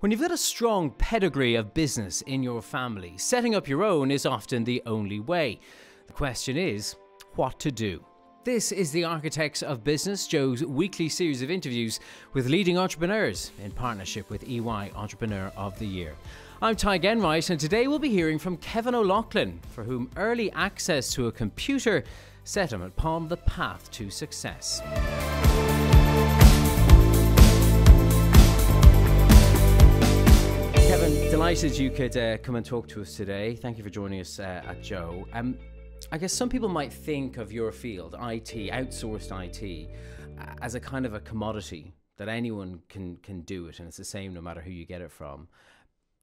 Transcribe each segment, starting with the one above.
When you've got a strong pedigree of business in your family, setting up your own is often the only way. The question is, what to do? This is the Architects of Business, Joe's weekly series of interviews with leading entrepreneurs in partnership with EY Entrepreneur of the Year. I'm Tadhg Enright, and today we'll be hearing from Kevin O'Loughlin, for whom early access to a computer set him upon the path to success. Kevin, delighted you could come and talk to us today. Thank you for joining us at Joe. I guess some people might think of your field, IT, outsourced IT, as a kind of a commodity that anyone can do it, and it's the same no matter who you get it from.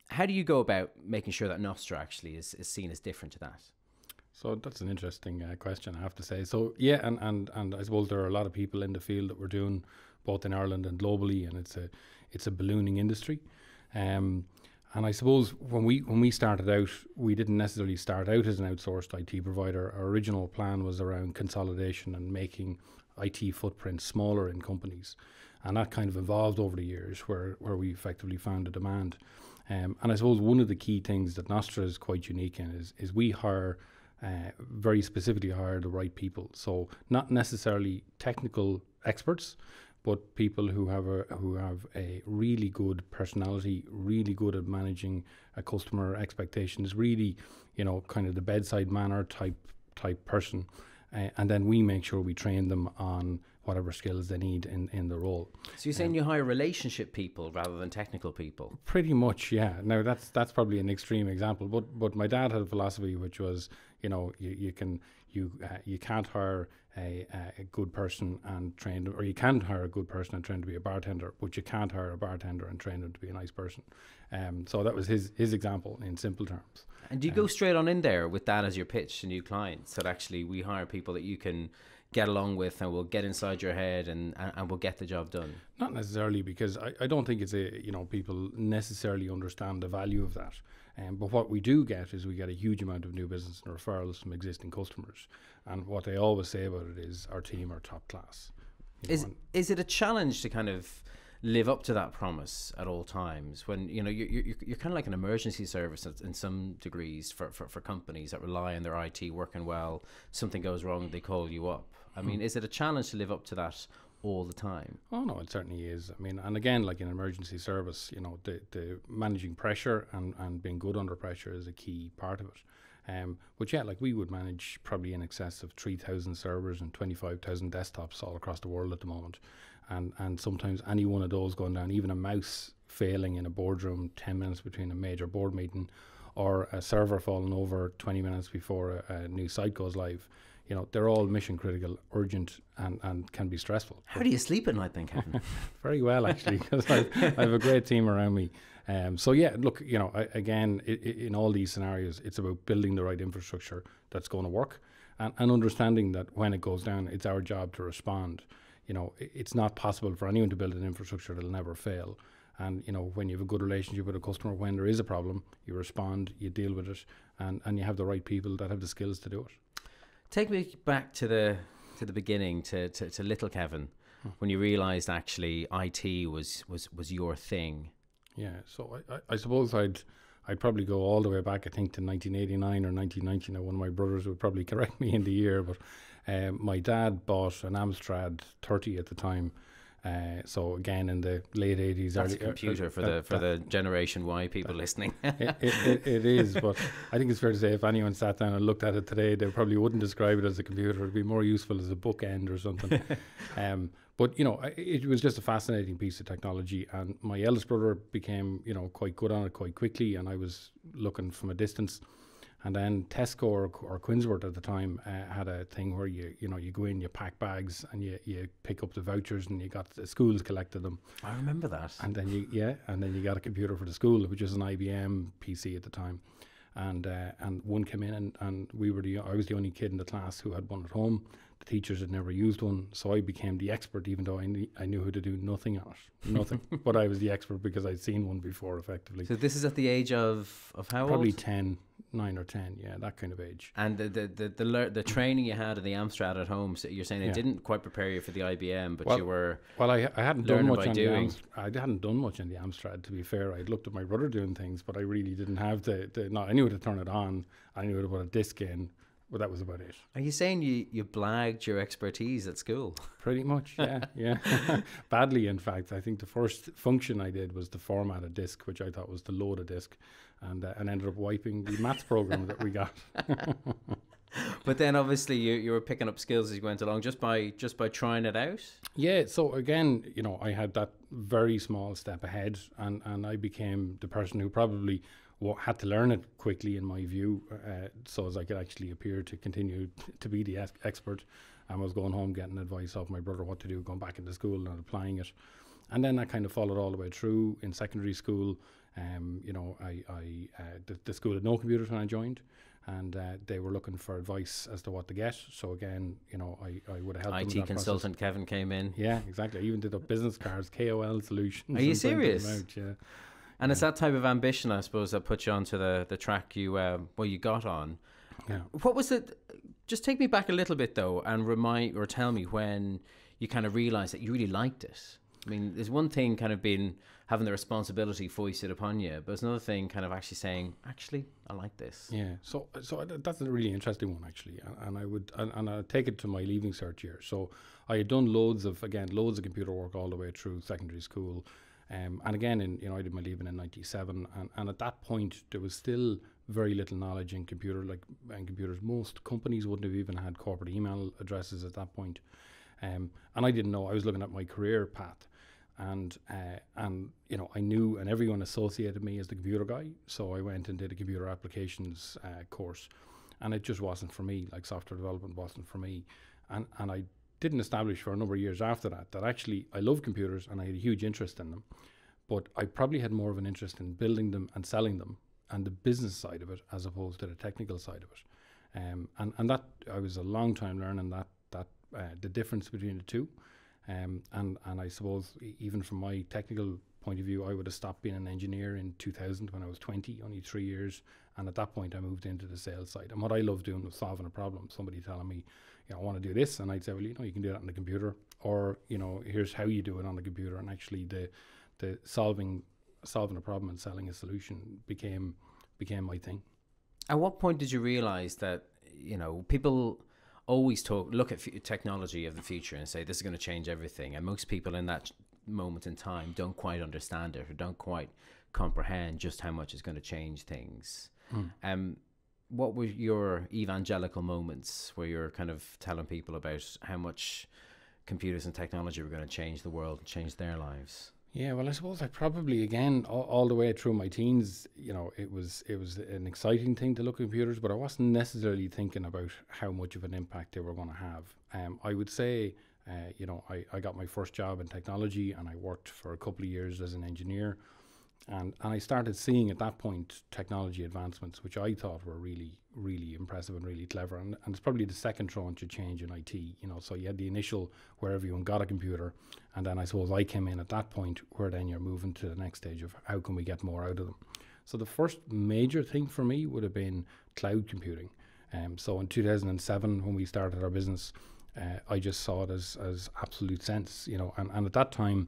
How do you go about making sure that Nostra actually is seen as different to that? So that's an interesting question, I have to say. So yeah, and I suppose there are a lot of people in the field that we're doing both in Ireland and globally, and it's a ballooning industry. And I suppose when we started out, we didn't necessarily start out as an outsourced IT provider. Our original plan was around consolidation and making IT footprints smaller in companies. And that kind of evolved over the years where we effectively found a demand. And I suppose one of the key things that Nostra is quite unique in is we hire, very specifically hire the right people. So not necessarily technical experts, but people who have a really good personality, really good at managing a customer expectations, really, kind of the bedside manner type person. And then we make sure we train them on whatever skills they need in the role. So you're saying you hire relationship people rather than technical people? Pretty much, yeah. Now that's probably an extreme example, but my dad had a philosophy which was, you can't hire a good person and train them, or you can hire a good person and train to be a bartender, but you can't hire a bartender and train them to be a nice person. So that was his example in simple terms. And do you go straight on in there with that as your pitch to new clients, that actually we hire people that you can get along with and will get inside your head and will get the job done? Not necessarily, because I don't think it's people necessarily understand the value of that. But what we do get is we get a huge amount of new business and referrals from existing customers. And what they always say about it is our team are top class. Is it a challenge to kind of live up to that promise at all times when you're kind of like an emergency service in some degrees for companies that rely on their IT working well? Something goes wrong, they call you up. I mean, is it a challenge to live up to that all the time? Oh no, it certainly is. I mean, and again, like in emergency service, the managing pressure and being good under pressure is a key part of it. But yeah, like we would manage probably in excess of 3,000 servers and 25,000 desktops all across the world at the moment. And sometimes any one of those going down, even a mouse failing in a boardroom 10 minutes between a major board meeting, or a server falling over 20 minutes before a new site goes live, they're all mission critical, urgent, and can be stressful. How do you sleep at night then, Kevin? Very well, actually, because I have a great team around me. So yeah, look, again, in all these scenarios, it's about building the right infrastructure that's going to work, and understanding that when it goes down, it's our job to respond. It's not possible for anyone to build an infrastructure that'll never fail. And, when you have a good relationship with a customer, when there is a problem, you respond, you deal with it, and you have the right people that have the skills to do it. Take me back to the beginning, to little Kevin, when you realised actually IT was your thing. Yeah, so I suppose I'd probably go all the way back, I think, to 1989 or 1990. Now, one of my brothers would probably correct me in the year, but my dad bought an Amstrad 30 at the time. So again, in the late 80s. That's a computer for the Generation Y people listening. It is, but I think it's fair to say if anyone sat down and looked at it today, they probably wouldn't describe it as a computer. It'd be more useful as a bookend or something. But it was just a fascinating piece of technology, and my eldest brother became quite good on it quite quickly, and I was looking from a distance. And then Tesco or Quinsworth at the time had a thing where you go in, you pack bags, and you pick up the vouchers, and the schools collected them. I remember that. And then you got a computer for the school, which was an IBM PC at the time. And one came in, and I was the only kid in the class who had one at home. The teachers had never used one, so I became the expert, even though I knew how to do nothing on it, nothing. But I was the expert because I'd seen one before, effectively. So this is at the age of how Probably old? 10, 9 or 10, yeah, that kind of age. And the training you had at the Amstrad at home, so you're saying it didn't quite prepare you for the IBM, but you were I hadn't done much on doing. I hadn't done much on the Amstrad, to be fair. I'd looked at my brother doing things, but I really didn't have I knew how to turn it on, I knew how to put a disc in, but that was about it. Are you saying you blagged your expertise at school? Pretty much, yeah. Badly, in fact. I think the first function I did was to format a disc, which I thought was to load a disc, and ended up wiping the maths program that we got. But then obviously you were picking up skills as you went along just by trying it out? Yeah, so again, I had that very small step ahead, and I became the person who probably had to learn it quickly, in my view, so as I could actually appear to continue to be the expert. I was going home getting advice off my brother what to do, going back into school and applying it. And then I kind of followed all the way through in secondary school. The school had no computers when I joined, and they were looking for advice as to what to get. So again, I would have helped them. IT consultant Kevin came in. Yeah, exactly. I even did up business cards, KOL solutions. Are you serious? Yeah. And it's that type of ambition, I suppose, that put you onto the track you got on. Yeah. What was it? Just take me back a little bit though, and tell me when you kind of realised that you really liked it. I mean, there's one thing kind of having the responsibility foisted upon you, but there's another thing kind of actually saying, actually, I like this. Yeah. So that's a really interesting one, actually, and I take it to my leaving cert year. So I had done loads of computer work all the way through secondary school. And again, I did my leaving in 97, and at that point there was still very little knowledge in computers. Most companies wouldn't have even had corporate email addresses at that point, and I didn't know. I was looking at my career path, and I knew, and everyone associated me as the computer guy. So I went and did a computer applications course, and it just wasn't for me. Like, software development wasn't for me, and I didn't establish for a number of years after that actually I love computers and I had a huge interest in them, but I probably had more of an interest in building them and selling them and the business side of it as opposed to the technical side of it. And that I was a long time learning that the difference between the two. And I suppose even from my technical point of view, I would have stopped being an engineer in 2000 when I was 20, only 3 years. And at that point I moved into the sales side. And what I loved doing was solving a problem. Somebody telling me, I want to do this, and I'd say, well, you can do that on the computer, or here's how you do it on the computer. And actually the solving a problem and selling a solution became my thing. At what point did you realize that people always look at technology of the future and say this is going to change everything, and most people in that moment in time don't quite understand it or don't quite comprehend just how much it's going to change things? What were your evangelical moments where you're kind of telling people about how much computers and technology were going to change the world and change their lives? Yeah, well, I suppose I probably, again, all the way through my teens, it was an exciting thing to look at computers, but I wasn't necessarily thinking about how much of an impact they were going to have. I would say, I got my first job in technology, and I worked for a couple of years as an engineer. And I started seeing at that point technology advancements, which I thought were really, really impressive and really clever. And it's probably the second tranche of change in IT. So you had the initial where everyone got a computer, and then I suppose I came in at that point where then you're moving to the next stage of how can we get more out of them. So the first major thing for me would have been cloud computing. So in 2007, when we started our business, I just saw it as absolute sense. And at that time,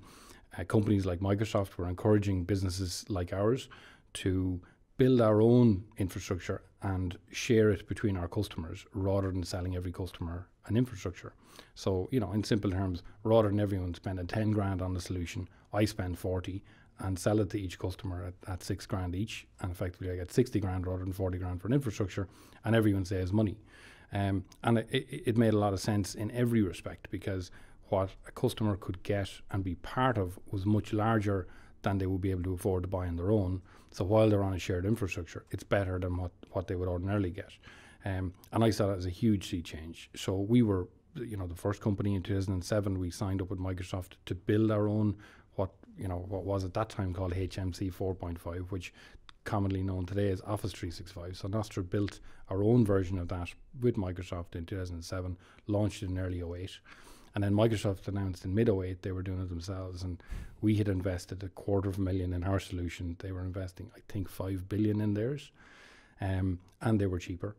companies like Microsoft were encouraging businesses like ours to build our own infrastructure and share it between our customers rather than selling every customer an infrastructure. So, in simple terms, rather than everyone spending 10 grand on the solution, I spend 40 and sell it to each customer at 6 grand each. And effectively I get 60 grand rather than 40 grand for an infrastructure, and everyone saves money. And it made a lot of sense in every respect, because what a customer could get and be part of was much larger than they would be able to afford to buy on their own. So while they're on a shared infrastructure, it's better than what they would ordinarily get. And I saw that as a huge sea change. So we were, the first company in 2007, we signed up with Microsoft to build our own, what was at that time called HMC 4.5, which commonly known today as Office 365. So Nostra built our own version of that with Microsoft in 2007, launched it in early 2008. And then Microsoft announced in mid-2008 they were doing it themselves, and we had invested $250,000 in our solution. They were investing, I think, $5 billion in theirs. and they were cheaper.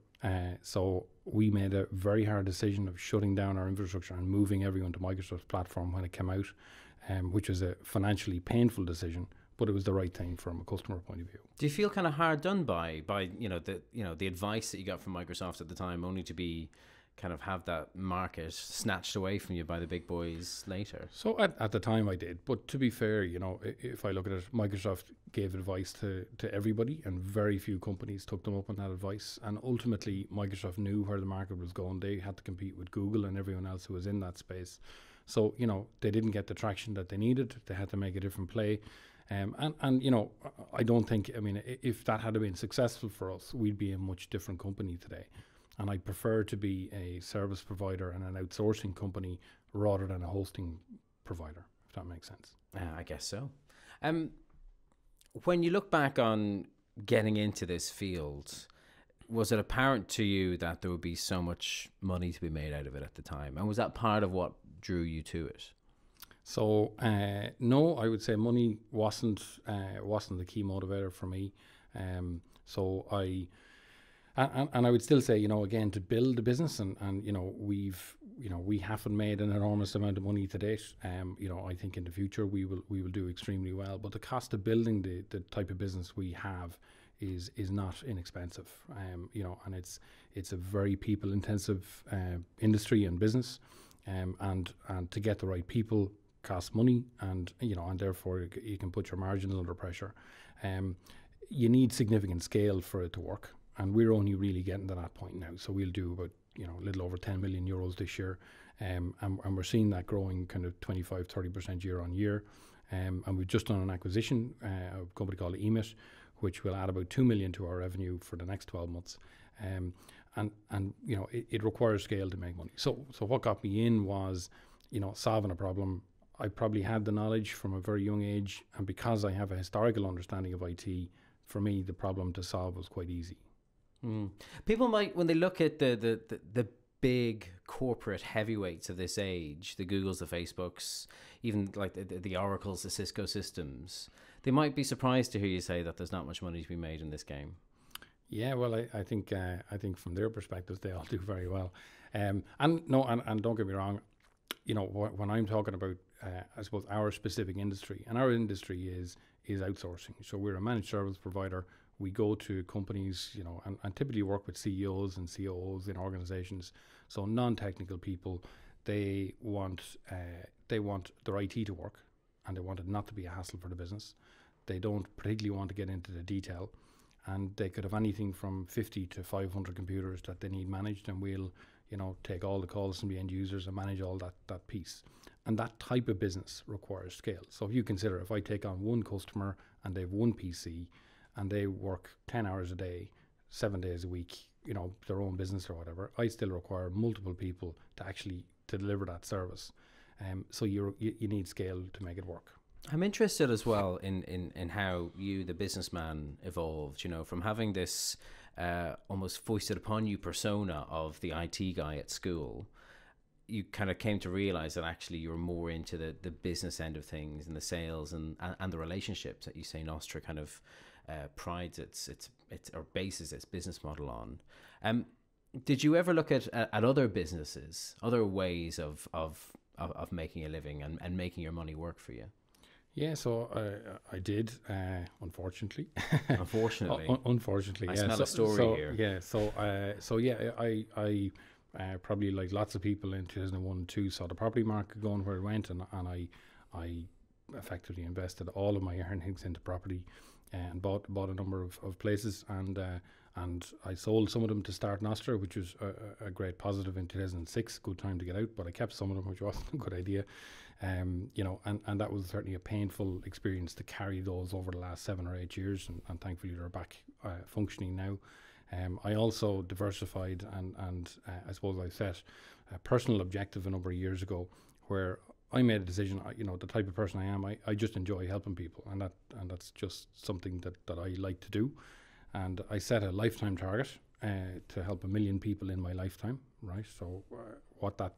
So we made a very hard decision of shutting down our infrastructure and moving everyone to Microsoft's platform when it came out, which was a financially painful decision, but it was the right thing from a customer point of view. Do you feel kind of hard done by the advice that you got from Microsoft at the time, only to be kind of have that market snatched away from you by the big boys later? So at the time I did, but to be fair, if I look at it, Microsoft gave advice to everybody, and very few companies took them up on that advice. And ultimately, Microsoft knew where the market was going. They had to compete with Google and everyone else who was in that space. So, they didn't get the traction that they needed. They had to make a different play. And I don't think, if that had been successful for us, we'd be a much different company today. And I prefer to be a service provider and an outsourcing company rather than a hosting provider, if that makes sense. I guess so. When you look back on getting into this field, was it apparent to you that there would be so much money to be made out of it at the time? And was that part of what drew you to it? So, no, I would say money wasn't the key motivator for me. So I would still say, again, to build a business, and we haven't made an enormous amount of money to date. I think in the future we will do extremely well. But the cost of building the type of business we have is not inexpensive. And it's a very people intensive industry and business, and to get the right people costs money, and therefore you can put your margins under pressure. You need significant scale for it to work. And we're only really getting to that point now. So we'll do about, a little over 10 million euros this year. And we're seeing that growing kind of 25, 30% year on year. And we've just done an acquisition, a company called EMIT, which will add about 2 million to our revenue for the next 12 months. And it requires scale to make money. So what got me in was, solving a problem. I probably had the knowledge from a very young age. And because I have a historical understanding of IT, for me, the problem to solve was quite easy. People might, when they look at the big corporate heavyweights of this age, the Googles, the Facebooks, even like the Oracles, the Cisco systems, they might be surprised to hear you say that there's not much money to be made in this game. Yeah, well, I think from their perspective, they all do very well. And don't get me wrong, when I'm talking about, I suppose, our specific industry, and our industry is outsourcing. So we're a managed service provider. We go to companies, and typically work with CEOs and COOs in organizations. So non-technical people, they want their IT to work, and they want it not to be a hassle for the business. They don't particularly want to get into the detail, and they could have anything from 50 to 500 computers that they need managed, and we'll, take all the calls from the end users and manage all that piece. And that type of business requires scale. So if you consider, if I take on one customer and they have one PC, and they work 10 hours a day, 7 days a week, their own business or whatever, I still require multiple people to deliver that service. So you need scale to make it work. I'm interested as well in how you, the businessman, evolved, from having this almost foisted upon you persona of the IT guy at school. You kind of came to realize that actually you were more into the business end of things and the sales and the relationships that you say Nostra kind of prides its or bases its business model on. Did you ever look at other businesses, other ways of making a living and making your money work for you? Yeah, so I did, unfortunately. Unfortunately, I yeah. smell a story here. Yeah, I probably, like lots of people in 2001 and 2, saw the property market going where it went, and I effectively invested all of my earnings into property and bought a number of places, and I sold some of them to start Nostra, which was a great positive in 2006, good time to get out, but I kept some of them, which wasn't a good idea. And that was certainly a painful experience to carry those over the last 7 or 8 years, and thankfully they're back functioning now. I also diversified, and I suppose I set a personal objective a number of years ago where I made a decision. The type of person I am, I just enjoy helping people, and that's just something that I like to do. And I set a lifetime target to help 1 million people in my lifetime, right? So what that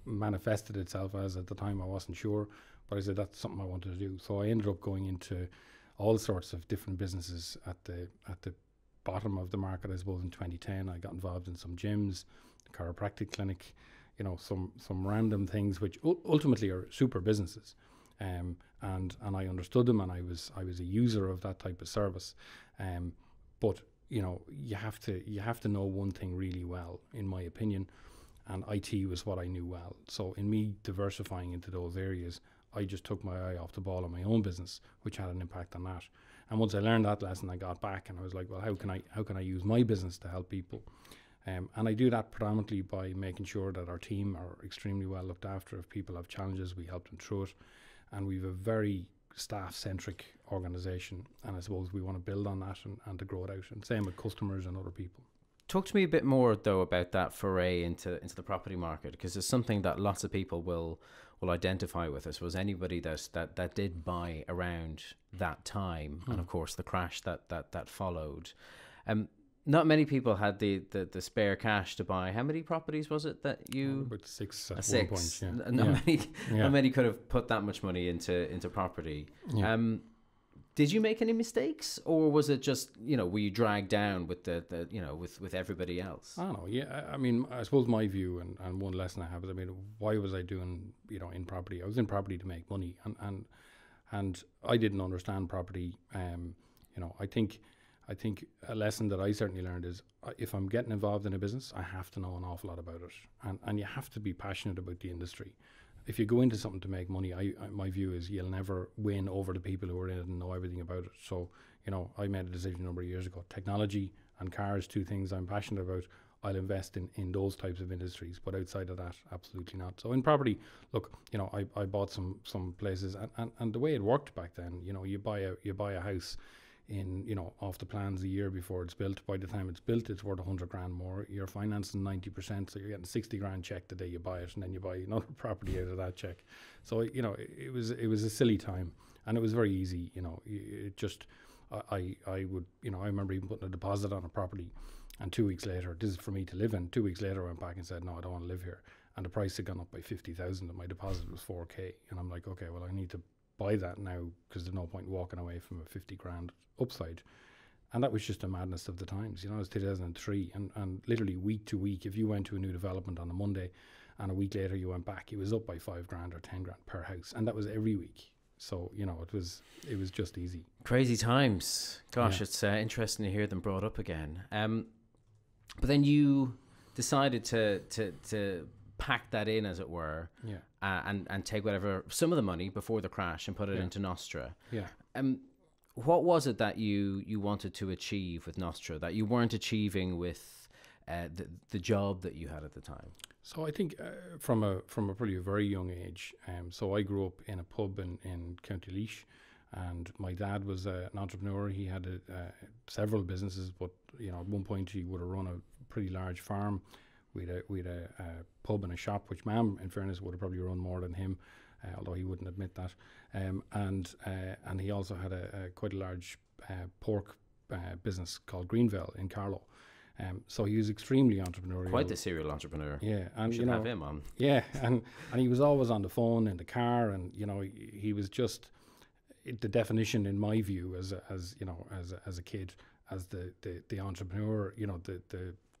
manifested itself as at the time, I wasn't sure, but I said that's something I wanted to do. So I ended up going into all sorts of different businesses at the bottom of the market, I suppose, in 2010. I got involved in some gyms, a chiropractic clinic, you know, some random things which ultimately are super businesses. And I understood them, and I was a user of that type of service. But you know, you have to know one thing really well, in my opinion, and IT was what I knew well. So in me diversifying into those areas, I just took my eye off the ball on my own business, which had an impact on that. And once I learned that lesson, I got back and I was like, well, how can I use my business to help people? And I do that predominantly by making sure that our team are extremely well looked after. If people have challenges, we help them through it. And we have a very staff-centric organisation, and I suppose we want to build on that and to grow it out. And same with customers and other people. Talk to me a bit more, though, about that foray into the property market, because it's something that lots of people will identify with. I suppose anybody that did buy around that time, and of course the crash that followed. Not many people had the spare cash to buy. How many properties was it that you? About 6 at six. one point. Not many could have put that much money into property. Yeah. Did you make any mistakes, or was it just, you know, were you dragged down with the you know, with everybody else? I don't know. Yeah, I mean, I suppose my view and one lesson I have is, I mean, why was I doing, you know, in property? I was in property to make money, and I didn't understand property. You know, I think a lesson that I certainly learned is, if I'm getting involved in a business, I have to know an awful lot about it, and you have to be passionate about the industry. If you go into something to make money, my view is you'll never win over the people who are in it and know everything about it. So, you know, I made a decision a number of years ago. Technology and cars, two things I'm passionate about. I'll invest in those types of industries, but outside of that, absolutely not. So in property, look, you know, I bought some places, and the way it worked back then, you know, you buy a house in, you know, off the plans a year before it's built. By the time it's built, it's worth 100 grand more. You're financing 90%, so you're getting 60 grand check the day you buy it, and then you buy another property out of that check. So, you know, it was a silly time, and it was very easy. You know, it just, I would, you know, I remember even putting a deposit on a property, and 2 weeks later, this is for me to live in. 2 weeks later, I went back and said, no, I don't want to live here, and the price had gone up by 50,000, and my deposit was 4k, and I'm like, okay, well, I need to buy that now, because there's no point walking away from a 50 grand upside. And that was just a madness of the times. You know, it was 2003, and literally week to week, if you went to a new development on a Monday and a week later you went back, it was up by 5 grand or 10 grand per house, and that was every week. So, you know, it was just easy. Crazy times. Gosh, yeah. It's interesting to hear them brought up again. But then you decided to pack that in, as it were, and take some of the money before the crash and put it into Nostra. Yeah. What was it that you wanted to achieve with Nostra that you weren't achieving with the job that you had at the time? So I think from a probably a very young age. So I grew up in a pub in County Laois, and my dad was an entrepreneur. He had several businesses, but, you know, at one point he would have run a pretty large farm. We had a pub and a shop, which Mam, in fairness, would have probably run more than him, although he wouldn't admit that. And he also had a quite a large pork business called Greenville in Carlow. So he was extremely entrepreneurial. Quite the serial entrepreneur. Yeah, and you should have him on. Yeah, and he was always on the phone in the car, and, you know, he was just the definition, in my view, as a kid, as the entrepreneur. You know,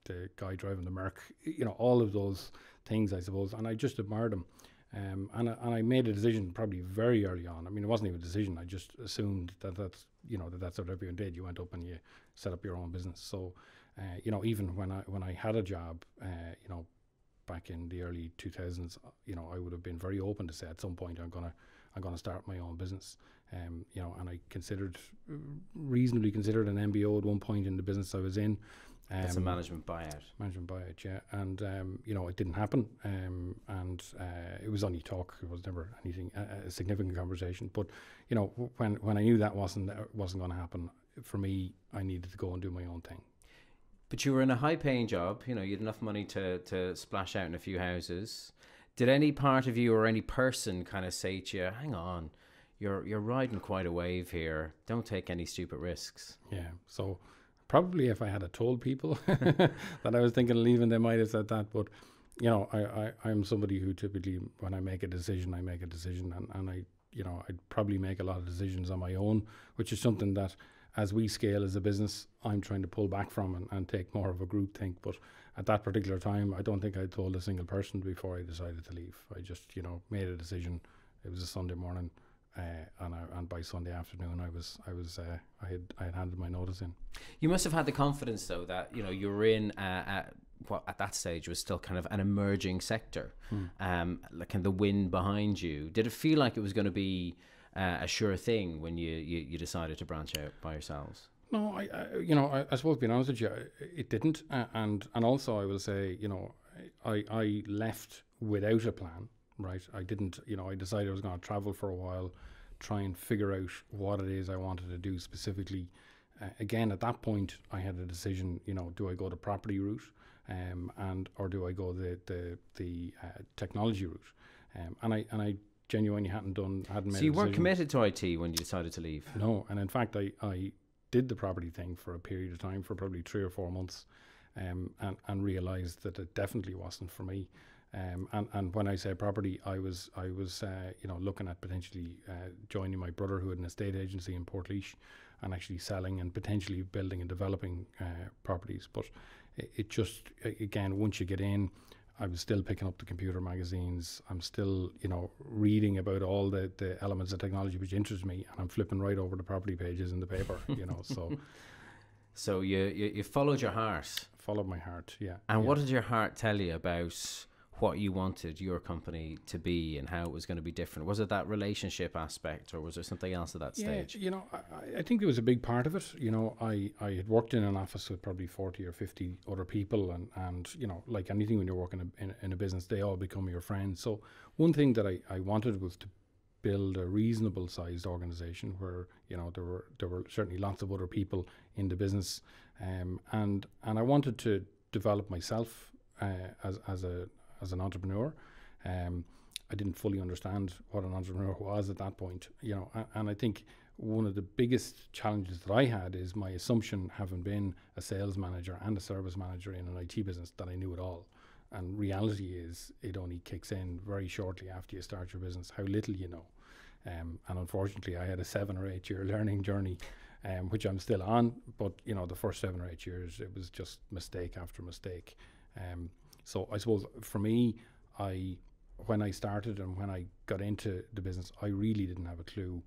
the guy driving the Merc, you know, all of those things, I suppose, and I just admired him. And I made a decision probably very early on. I mean, it wasn't even a decision. I just assumed that's what everyone did. You went up and you set up your own business. So, you know, even when I had a job, you know, back in the early 2000s, you know, I would have been very open to say at some point I'm gonna start my own business. You know, and I reasonably considered an MBO at one point in the business I was in. That's a management buyout. Yeah. And, you know, it didn't happen. And it was only talk. It was never anything, a significant conversation. But, you know, when I knew that wasn't going to happen, for me, I needed to go and do my own thing. But you were in a high-paying job. You know, you had enough money to splash out in a few houses. Did any part of you or any person kind of say to you, hang on, you're riding quite a wave here. Don't take any stupid risks. Yeah, so probably if I had told people that I was thinking of leaving, they might have said that. But, you know, I'm somebody who typically, when I make a decision, I make a decision. And I, you know, I'd probably make a lot of decisions on my own, which is something that as we scale as a business, I'm trying to pull back from and take more of a group think. But at that particular time, I don't think I told a single person before I decided to leave. I just, made a decision. It was a Sunday morning, and by Sunday afternoon, I had handed my notice in. You must have had the confidence, though, that you were in what at that stage was still kind of an emerging sector, like kind of the wind behind you. Did it feel like it was going to be a sure thing when you decided to branch out by yourselves? No, I suppose, being honest with you, it didn't. And also I will say, I left without a plan, right? I didn't, I decided I was going to travel for a while, try and figure out what it is I wanted to do specifically. Again, at that point, I had a decision, do I go the property route, or do I go the technology route? And I genuinely hadn't made a decision. So you weren't committed to IT when you decided to leave? No, and in fact, I did the property thing for a period of time, for probably 3 or 4 months, and realised that it definitely wasn't for me. And when I say property, I was looking at potentially joining my brother, who had an estate agency in Portlaoise, and actually selling and potentially building and developing properties. But it just, again, once you get in, I was still picking up the computer magazines. I'm still, reading about all the elements of technology which interest me, and I'm flipping right over the property pages in the paper, so. So you followed your heart. Followed my heart, yeah. And what did your heart tell you about what you wanted your company to be and how it was going to be different? Was it that relationship aspect, or was there something else at that stage? I think it was a big part of it. I had worked in an office with probably 40 or 50 other people, and like anything, when you're working in a business, they all become your friends. So one thing that I wanted was to build a reasonable sized organization where there were certainly lots of other people in the business, and I wanted to develop myself as an entrepreneur. I didn't fully understand what an entrepreneur was at that point, and I think one of the biggest challenges that I had is my assumption, having been a sales manager and a service manager in an IT business, that I knew it all. And reality is, it only kicks in very shortly after you start your business, how little you know. And unfortunately, I had a 7 or 8 year learning journey, which I'm still on. But the first 7 or 8 years, it was just mistake after mistake. So I suppose for me, when I started and when I got into the business, I really didn't have a clue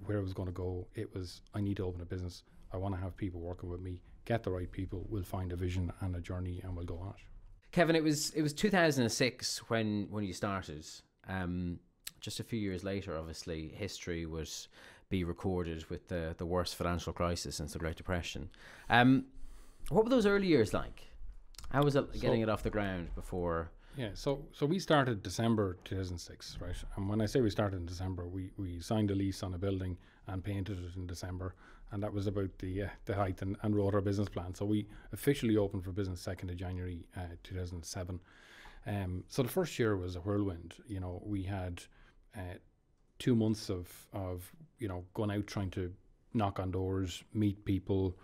where I was going to go. It was, I need to open a business. I want to have people working with me. Get the right people. We'll find a vision and a journey, and we'll go on it. Kevin, it was 2006 when you started. Just a few years later, obviously, history would be recorded with the worst financial crisis since the Great Depression. What were those early years like? How was it getting it off the ground before? Yeah, so we started December 2006, right? And when I say we started in December, we signed a lease on a building and painted it in December, and that was about the height, and wrote our business plan. So we officially opened for business 2nd of January 2007. So the first year was a whirlwind. We had 2 months of going out, trying to knock on doors, meet people,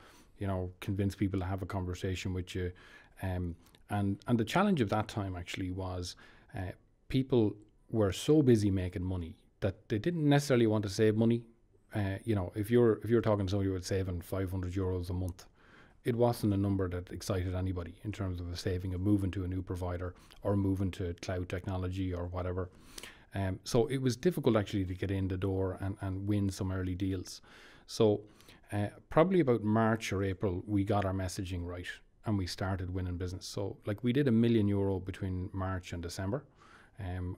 convince people to have a conversation with you. And the challenge of that time actually was people were so busy making money that they didn't necessarily want to save money. If you're talking to somebody who was saving €500 a month, it wasn't a number that excited anybody in terms of the saving of moving to a new provider or moving to cloud technology or whatever. So it was difficult actually to get in the door and win some early deals. So probably about March or April, we got our messaging right, and we started winning business. So like we did €1 million between March and December,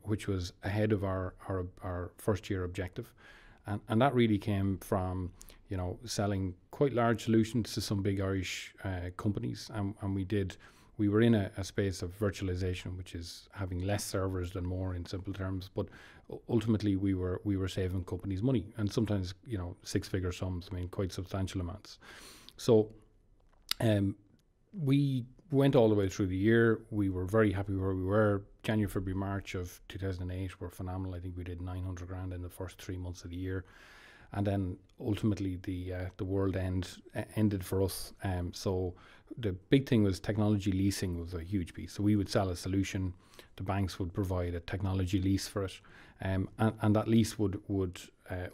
which was ahead of our first year objective. And that really came from, selling quite large solutions to some big Irish companies. And we were in a space of virtualization, which is having less servers than more, in simple terms. But ultimately we were saving companies money, and sometimes, 6-figure sums, quite substantial amounts. So we went all the way through the year. We were very happy where we were. January, February, March of 2008 were phenomenal. I think we did 900 grand in the first 3 months of the year. And then ultimately the world ended for us. So the big thing was technology leasing was a huge piece. So we would sell a solution. The banks would provide a technology lease for it. And that lease would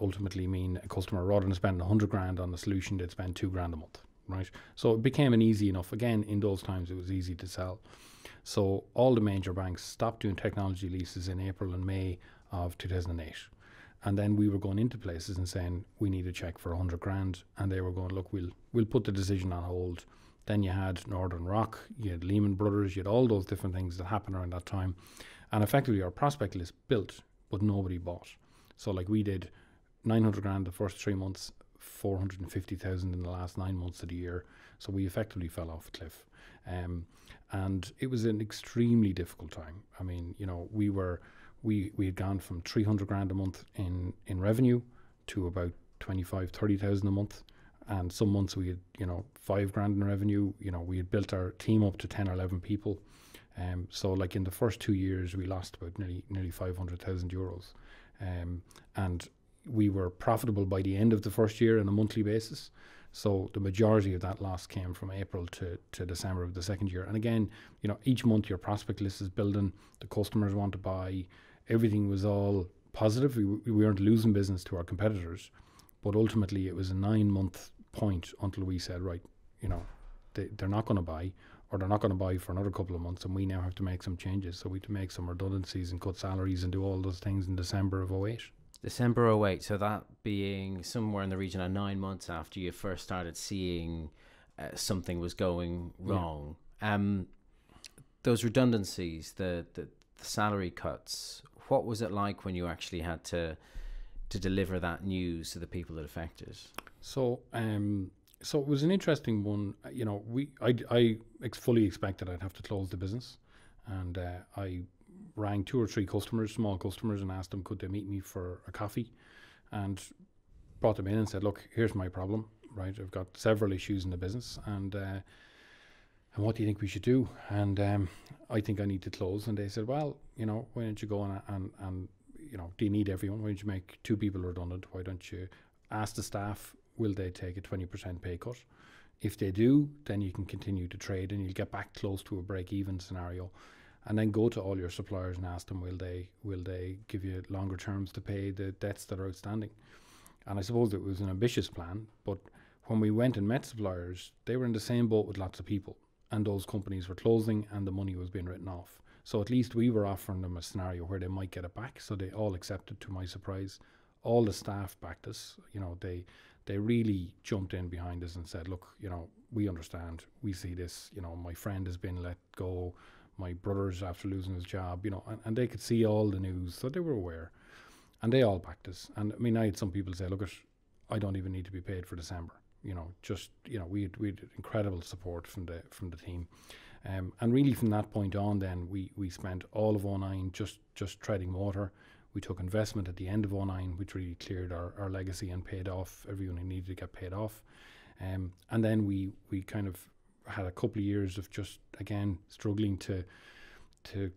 ultimately mean a customer, rather than spending 100 grand on the solution, they'd spend 2 grand a month, right? So it became an easy enough, again, in those times it was easy to sell. So all the major banks stopped doing technology leases in April and May of 2008. And then we were going into places and saying, we need a check for 100 grand. And they were going, look, we'll put the decision on hold. Then you had Northern Rock, you had Lehman Brothers, you had all those different things that happened around that time. And effectively our prospect list built, but nobody bought. So like we did 900 grand the first 3 months, 450,000 in the last 9 months of the year. So we effectively fell off a cliff. And it was an extremely difficult time. I mean, you know, we had gone from 300 grand a month in revenue to about 25, 30,000 a month. And some months we had, you know, 5 grand in revenue. You know, we had built our team up to 10 or 11 people. So like in the first 2 years, we lost about nearly 500,000 euros. And we were profitable by the end of the first year on a monthly basis. So the majority of that loss came from April to December of the second year. And again, you know, each month your prospect list is building, the customers want to buy, everything was all positive. We weren't losing business to our competitors, but ultimately it was a 9-month point until we said, right, you know, they're not going to buy, or they're not going to buy for another couple of months, and we now have to make some changes. So we had to make some redundancies and cut salaries and do all those things in December of 08. December 08, so that being somewhere in the region of 9 months after you first started seeing something was going wrong. Yeah. Those redundancies, the salary cuts, what was it like when you actually had to deliver that news to the people that affected? So it was an interesting one. You know, I fully expected I'd have to close the business, and I rang 2 or 3 customers, small customers, and asked them could they meet me for a coffee, and brought them in and said, look, here's my problem, right? I've got several issues in the business, and what do you think we should do? And I think I need to close. And they said, well, you know, why don't you go and you know, do you need everyone? Why don't you make 2 people redundant? Why don't you ask the staff, will they take a 20% pay cut? If they do, then you can continue to trade and you'll get back close to a break-even scenario. And then go to all your suppliers and ask them, will they give you longer terms to pay the debts that are outstanding? And I suppose it was an ambitious plan, but when we went and met suppliers, they were in the same boat with lots of people, and those companies were closing and the money was being written off. So at least we were offering them a scenario where they might get it back. So they all accepted, to my surprise. All the staff backed us. You know, they really jumped in behind us and said, look, you know, we understand, we see this, you know, my friend has been let go, my brother's after losing his job, you know, and they could see all the news, so they were aware, and they all backed us. And I mean, I had some people say, look, I don't even need to be paid for December, you know, just, you know, we had incredible support from the team. And really from that point on, then we spent all of 09 just treading water. We took investment at the end of 09, which really cleared our legacy and paid off everyone who needed to get paid off. And then we kind of had a couple of years of just, again, struggling to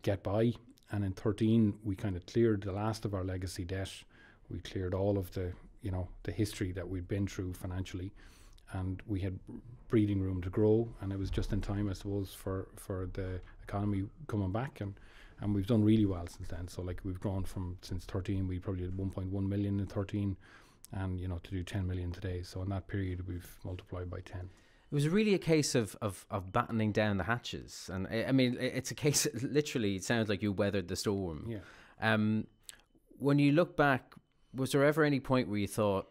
get by. And in 13, we kind of cleared the last of our legacy debt. We cleared all of the, you know, the history that we'd been through financially, and we had breathing room to grow. And it was just in time, I suppose, for the economy coming back, and we've done really well since then. So like we've grown since 13, we probably did 1.1 million in 13, and, you know, to do 10 million today. So in that period, we've multiplied by 10. It was really a case of battening down the hatches. And I mean, it's a case, literally, it sounds like you weathered the storm. Yeah. When you look back, was there ever any point where you thought,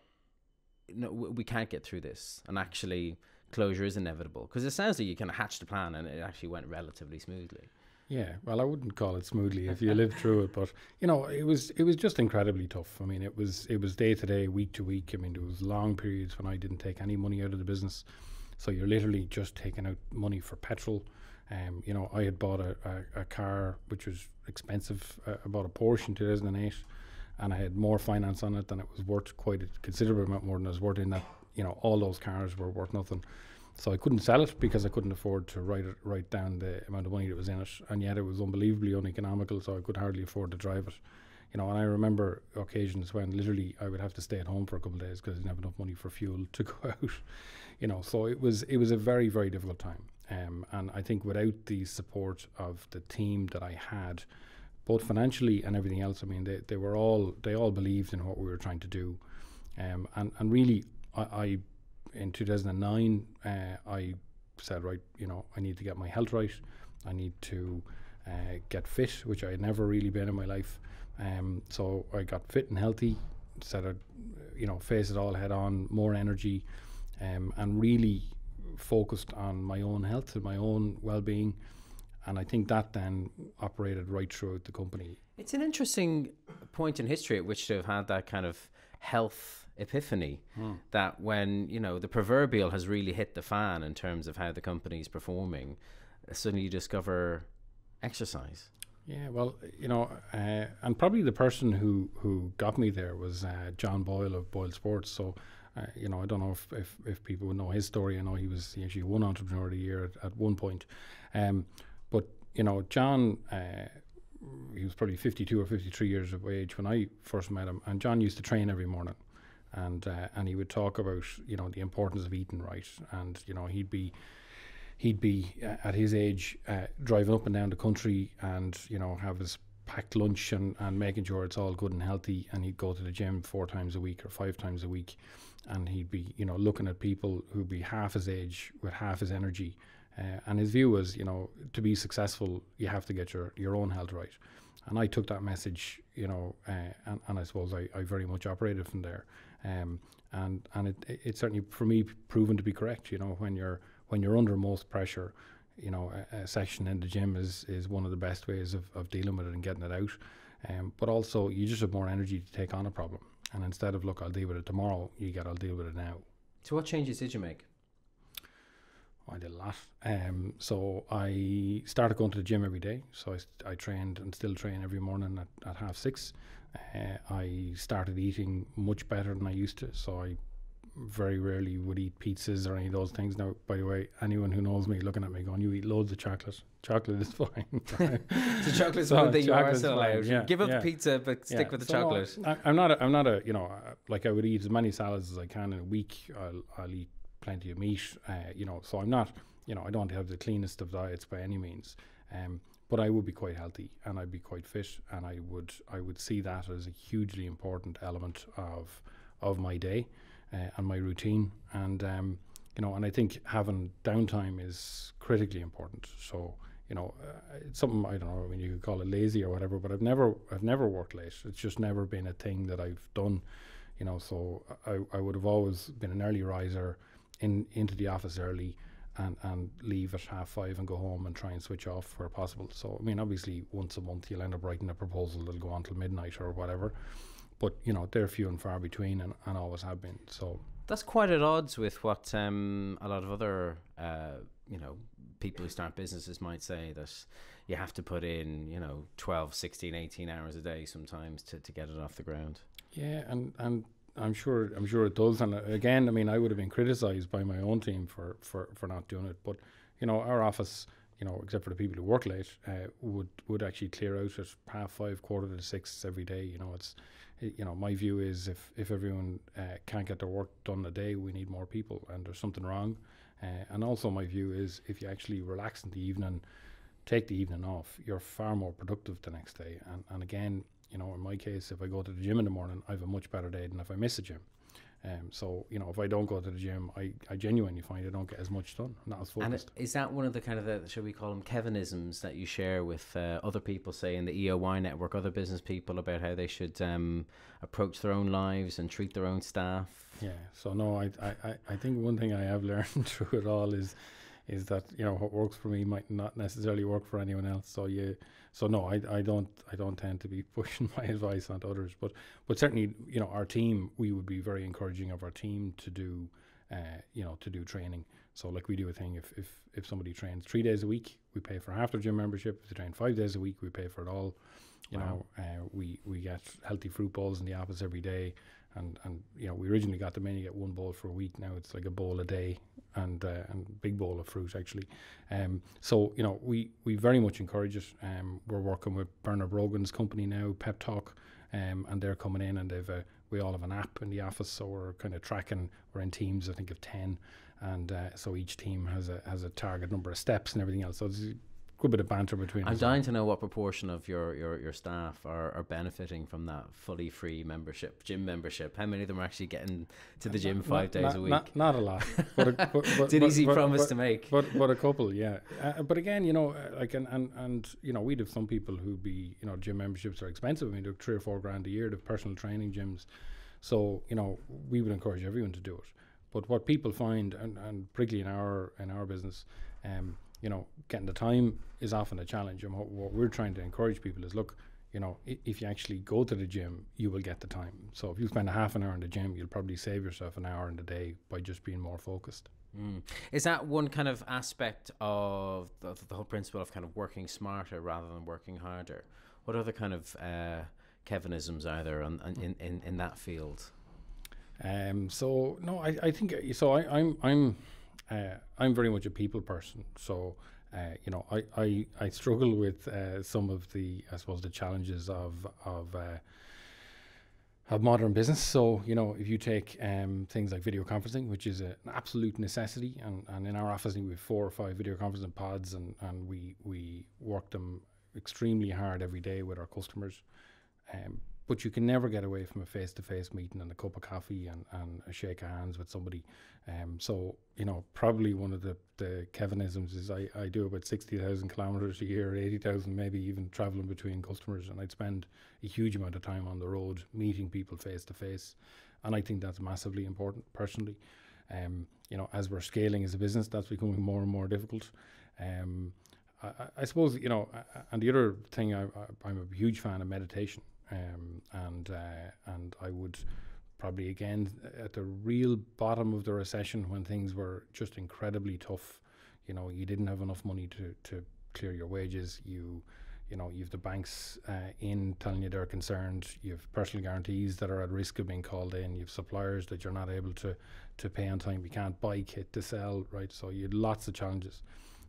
no, we can't get through this, and actually closure is inevitable? Because it sounds like you kind of hatched a plan and it actually went relatively smoothly. Yeah, well, I wouldn't call it smoothly if you lived through it, but, you know, it was just incredibly tough. I mean, it was day to day, week to week. I mean, there was long periods when I didn't take any money out of the business. So you're literally just taking out money for petrol. You know, I had bought a car which was expensive. I bought a Porsche in 2008, and I had more finance on it than it was worth, quite a considerable amount more than it was worth, in that, you know, all those cars were worth nothing. So I couldn't sell it because I couldn't afford to write down the amount of money that was in it, and yet it was unbelievably uneconomical, so I could hardly afford to drive it. You know, and I remember occasions when literally I would have to stay at home for a couple of days because I didn't have enough money for fuel to go out. You know, so it was a very, very difficult time. And I think without the support of the team that I had, both financially and everything else. I mean, they all believed in what we were trying to do, and really, I in 2009, I said, right, you know, I need to get my health right. I need to get fit, which I had never really been in my life. So I got fit and healthy, said I'd, you know, face it all head on, more energy, and really focused on my own health and my own well-being. And I think that then operated right throughout the company. It's an interesting point in history at which to have had that kind of health epiphany, that when, you know, the proverbial has really hit the fan in terms of how the company's performing, suddenly you discover exercise. Yeah, well, you know, and probably the person who got me there was John Boyle of Boyle Sports. So, you know, I don't know if people would know his story. I know he actually won Entrepreneur of the Year at one point. But, you know, John, he was probably 52 or 53 years of age when I first met him. And John used to train every morning. And he would talk about, you know, the importance of eating right. And, you know, he'd be at his age driving up and down the country and, you know, have his packed lunch and making sure it's all good and healthy. And he'd go to the gym 4 times a week or 5 times a week. And he'd be, you know, looking at people who'd be half his age with half his energy. And his view was, you know, to be successful, you have to get your own health right. And I took that message, you know, and I suppose I very much operated from there. And it certainly, for me, proven to be correct. You know, when you're under most pressure, you know, a session in the gym is one of the best ways of dealing with it and getting it out. But also, you just have more energy to take on a problem. And instead of, look, I'll deal with it tomorrow, I'll deal with it now. So what changes did you make? I did a lot. So I started going to the gym every day. So I trained and still train every morning at 6:30. I started eating much better than I used to. So I very rarely would eat pizzas or any of those things. Now, by the way, anyone who knows me looking at me going, you eat loads of chocolate. Chocolate is fine. So chocolate's one thing you are still allowed. Yeah, give up the pizza, but stick with the chocolate. No, I'm not a, you know, like I would eat as many salads as I can in a week. I'll eat plenty of meat, you know, so I'm not, you know, I don't have the cleanest of diets by any means, but I would be quite healthy and I'd be quite fit, and I would see that as a hugely important element of my day and my routine, and you know, and I think having downtime is critically important. So, you know, it's something, I don't know, I mean, you could call it lazy or whatever, but I've never worked late. It's just never been a thing that I've done, you know. So I would have always been an early riser, into the office early and leave at 5:30 and go home and try and switch off where possible. So, I mean, obviously once a month you'll end up writing a proposal that'll go on till midnight or whatever, but, you know, they're few and far between and always have been. So that's quite at odds with what a lot of other you know, people who start businesses might say, that you have to put in, you know, 12, 16, 18 hours a day sometimes to get it off the ground. Yeah, and I'm sure it does. And again, I mean, I would have been criticised by my own team for not doing it. But, you know, our office, you know, except for the people who work late, would actually clear out at 5:30, 5:45 every day. You know, you know, my view is if everyone can't get their work done a day, we need more people, and there's something wrong. And also my view is if you actually relax in the evening, take the evening off, you're far more productive the next day. And again, you know, in my case, if I go to the gym in the morning, I have a much better day than if I miss a gym. So, you know, if I don't go to the gym, I genuinely find I don't get as much done, not as focused. And is that one of the kind of the, shall we call them, Kevinisms that you share with other people, say in the EOY network, other business people, about how they should approach their own lives and treat their own staff? Yeah, so no, I think one thing I have learned through it all is that, you know, what works for me might not necessarily work for anyone else. So no, I don't tend to be pushing my advice onto others, but certainly, you know, our team, we would be very encouraging of our team to do, you know, to do training. So like we do a thing, if somebody trains 3 days a week, we pay for half their gym membership. If they train 5 days a week, we pay for it all. You know, we get healthy fruit bowls in the office every day. And you know, we originally got them in, you get one bowl for a week. Now it's like a bowl a day, and big bowl of fruit actually. So, you know, we very much encourage it. We're working with Bernard Brogan's company now, Pep Talk, and they're coming in, and we all have an app in the office, so we're kind of tracking. We're in teams, I think, of 10, and so each team has a target number of steps and everything else. So it's a good bit of banter between us. I'm dying to know what proportion of your staff are benefiting from that fully free membership, gym membership. How many of them are actually getting to the gym 5 days a week? Not a lot. It's an easy promise to make. But a couple, yeah. But again, like, and we'd have some people who'd be, gym memberships are expensive. I mean, they're $3 or $4 grand a year. They've personal training gyms. So, we would encourage everyone to do it. But what people find, and particularly in our business, getting the time is often a challenge. And what we're trying to encourage people is, look, if you actually go to the gym, you will get the time. So if you spend a half an hour in the gym, you'll probably save yourself an hour in the day by just being more focused. Is that one kind of aspect of the whole principle of kind of working smarter rather than working harder? What other kind of Kevinisms are there in that field? So no, I think so. I'm very much a people person. So I struggle with some of the, I suppose, the challenges of modern business. So if you take things like video conferencing, which is an absolute necessity, and in our office we have 4 or 5 video conferencing pods, and we work them extremely hard every day with our customers. But you can never get away from a face-to-face meeting and a cup of coffee and a shake of hands with somebody. So, probably one of the Kevinisms is I do about 60,000 kilometres a year, 80,000 maybe, even travelling between customers. And I'd spend a huge amount of time on the road meeting people face-to-face. And I think that's massively important personally. As we're scaling as a business, that's becoming more and more difficult. I suppose, and the other thing, I'm a huge fan of meditation. And I would probably, again, at the real bottom of the recession, when things were just incredibly tough, you didn't have enough money to clear your wages. You've the banks in telling you they're concerned. You've personal guarantees that are at risk of being called in. You've suppliers that you're not able to pay on time. You can't buy kit to sell, right? So you had lots of challenges,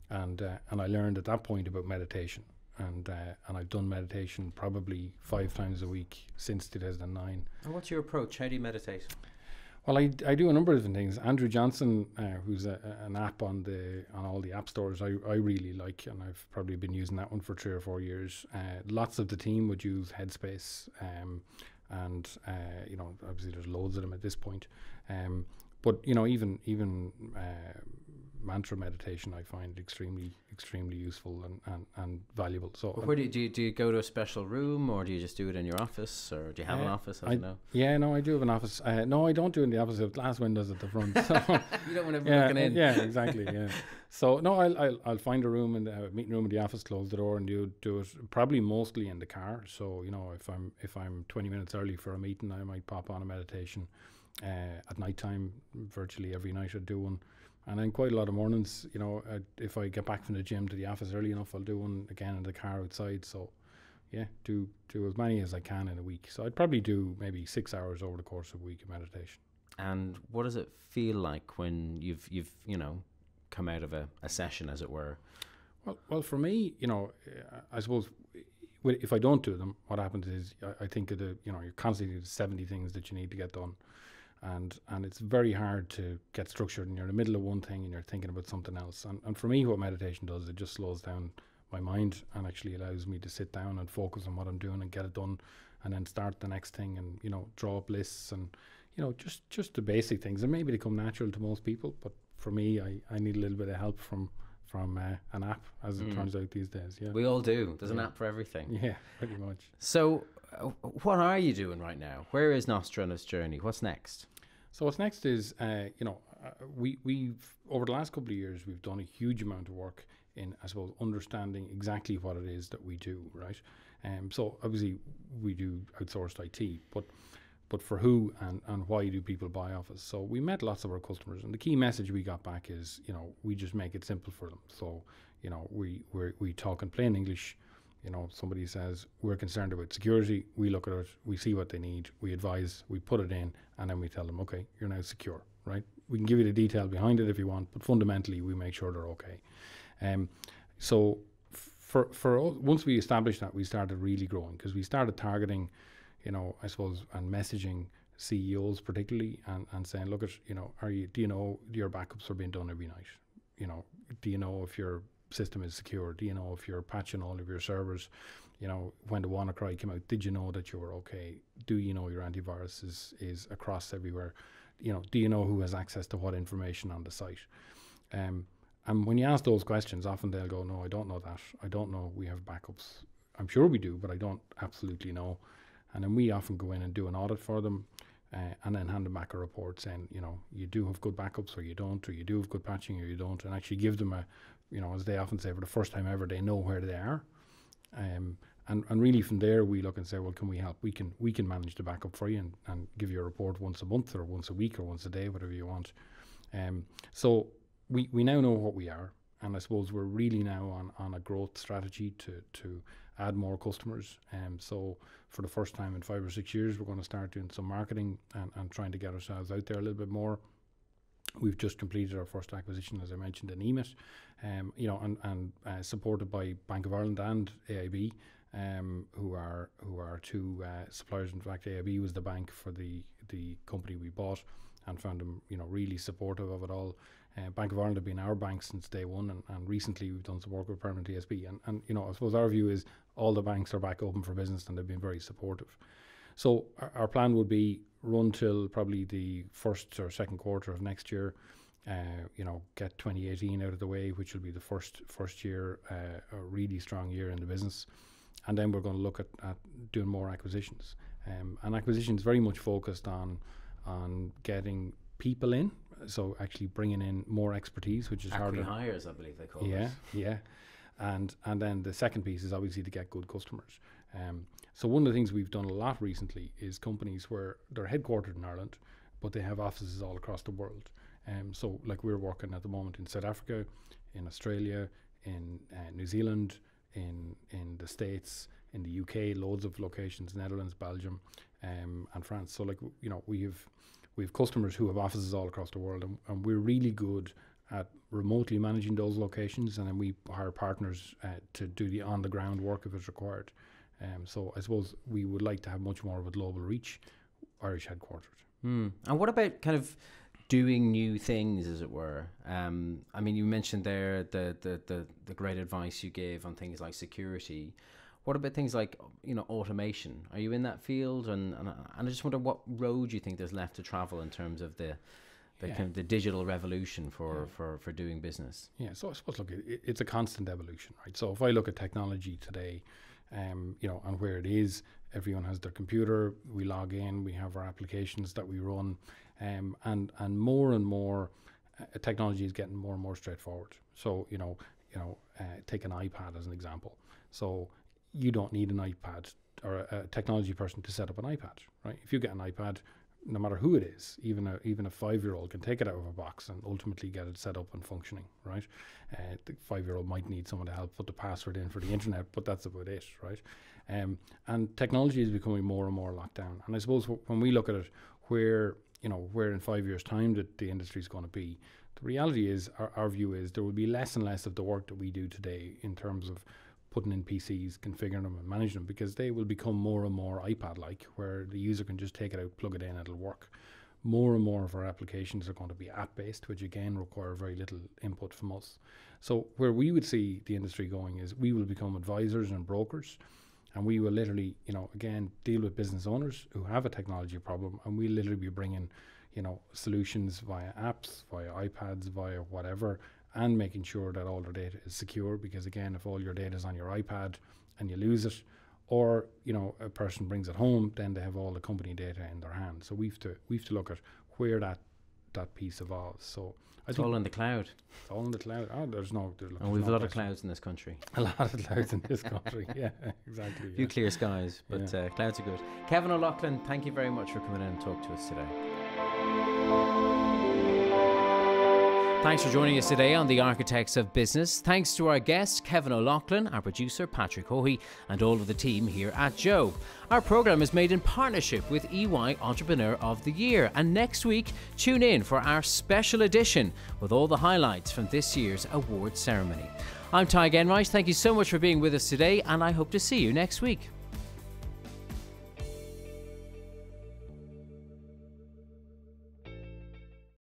and I learned at that point about meditation. And I've done meditation probably 5 times a week since 2009. And what's your approach? How do you meditate? Well, I do a number of different things. Andrew Johnson, who's an app on all the app stores, I really like, and I've probably been using that one for 3 or 4 years. Lots of the team would use Headspace, and obviously there's loads of them at this point. But even mantra meditation I find extremely useful and valuable. So where do you go to a special room, or do you just do it in your office, or do you have an office? I don't know. I do have an office. No, I don't do it in the office. I have glass windows at the front. So you don't want everyone looking in. Yeah, exactly. Yeah. So no, I'll find a room in the meeting room in the office, close the door, and do it probably mostly in the car. So if I'm 20 minutes early for a meeting, I might pop on a meditation. At night time, virtually every night I do one. And then quite a lot of mornings, if I get back from the gym to the office early enough, I'll do one again in the car outside. So, yeah, do as many as I can in a week. So I'd probably do maybe 6 hours over the course of a week of meditation. And what does it feel like when you've come out of a session, as it were? Well, for me, I suppose if I don't do them, what happens is I think of you're constantly 70 things that you need to get done. And it's very hard to get structured, and you're in the middle of one thing and you're thinking about something else. And for me, what meditation does, it just slows down my mind and actually allows me to sit down and focus on what I'm doing and get it done, and then start the next thing, and draw up lists, and just the basic things. And maybe they come natural to most people, but for me, I need a little bit of help from an app, as it turns out these days. Yeah, we all do. There's an app for everything. Yeah, pretty much. So what are you doing right now? Where is Nostra on its journey? What's next? So what's next is, we've over the last couple of years, we've done a huge amount of work in, I suppose, understanding exactly what it is that we do, right? So obviously we do outsourced IT, but for who and why do people buy off us? So we met lots of our customers, and the key message we got back is, we just make it simple for them. So, we talk in plain English. Somebody says, we're concerned about security, we look at it, we see what they need, we advise, we put it in, and then we tell them, okay, you're now secure, right? We can give you the detail behind it if you want, but fundamentally we make sure they're okay. So for once we established that, we started really growing, because we started targeting, I suppose, and messaging CEOs particularly, and saying, look at, do you know your backups are being done every night? Do you know if your system is secure? Do you know if you're patching all of your servers? You know, when the WannaCry came out, did you know that you were okay? Do you know your antivirus is across everywhere? You know, do you know who has access to what information on the site? And when you ask those questions, often they'll go, no, I don't know that. I don't know we have backups. I'm sure we do, but I don't absolutely know. And then we often go in and do an audit for them, and then hand them back a report saying, you know, you do have good backups or you don't, or you do have good patching or you don't, and actually give them a, you know, as they often say, for the first time ever, they know where they are. And really from there we look and say, well, can we help? We can manage the backup for you and give you a report once a month or once a week or once a day, whatever you want. So we now know what we are, and I suppose we're really now on a growth strategy to add more customers. So for the first time in 5 or 6 years, we're going to start doing some marketing and trying to get ourselves out there a little bit more. We've just completed our first acquisition, as I mentioned, in EMIT, you know, and supported by Bank of Ireland and AIB, who are two suppliers. In fact, AIB was the bank for the company we bought, and found them, you know, really supportive of it all. Bank of Ireland have been our bank since day one, and recently we've done some work with Permanent TSB, and you know, I suppose our view is all the banks are back open for business, and they've been very supportive. So our plan would be run till probably the first or second quarter of next year. You know, get 2018 out of the way, which will be the first year, a really strong year in the business, and then we're going to look at doing more acquisitions. And acquisitions very much focused on getting people in, so actually bringing in more expertise, which is harder. Hires, I believe they call it. Yeah. And then the second piece is obviously to get good customers. So one of the things we've done a lot recently is companies where they're headquartered in Ireland, but they have offices all across the world. So like we're working at the moment in South Africa, in Australia, in New Zealand, in the States, in the UK, loads of locations, Netherlands, Belgium, and France. So like, you know, we have customers who have offices all across the world, and we're really good at remotely managing those locations, and then we hire partners to do the on-the-ground work if it's required. So I suppose we would like to have much more of a global reach, Irish headquartered. And what about kind of doing new things, as it were? I mean, you mentioned there the great advice you gave on things like security. What about things like, you know, automation? Are you in that field? And I just wonder what road you think there's left to travel in terms of the kind of the digital revolution for doing business. Yeah, so I suppose, look, it's a constant evolution, right? So if I look at technology today, you know, and where it is, everyone has their computer, we log in, we have our applications that we run, and more technology is getting more and more straightforward. So, you know, take an iPad as an example. So you don't need an iPad or a technology person to set up an iPad, right? If you get an iPad, no matter who it is, even a 5-year-old can take it out of a box and ultimately get it set up and functioning, right? The 5-year-old might need someone to help put the password in for the internet, but that's about it, right? And technology is becoming more and more locked down. And I suppose when we look at it, where in 5 years' time that the industry is going to be, the reality is, our view is there will be less and less of the work that we do today in terms of putting in PCs, configuring them and managing them, because they will become more and more iPad-like, where the user can just take it out, plug it in, it'll work. More and more of our applications are going to be app-based, which again require very little input from us. So where we would see the industry going is we will become advisors and brokers, and we will literally, you know, again, deal with business owners who have a technology problem, and we'll literally be bringing, you know, solutions via apps, via iPads, via whatever, and making sure that all their data is secure, because again, if all your data is on your iPad and you lose it, or, you know, a person brings it home, then they have all the company data in their hands. So we've to look at where that piece evolves. So it's all in the cloud. It's all in the cloud. Oh, there's and we've a lot of clouds in this country. A lot of clouds in this country. Yeah, exactly. Few clear skies, but clouds are good. Kevin O'Loughlin, thank you very much for coming in and talk to us today. Thanks for joining us today on The Architects of Business. Thanks to our guest, Kevin O'Loughlin, our producer, Patrick Hohey, and all of the team here at JOE. Our programme is made in partnership with EY Entrepreneur of the Year. And next week, tune in for our special edition with all the highlights from this year's award ceremony. I'm Tadhg Enright. Thank you so much for being with us today, and I hope to see you next week.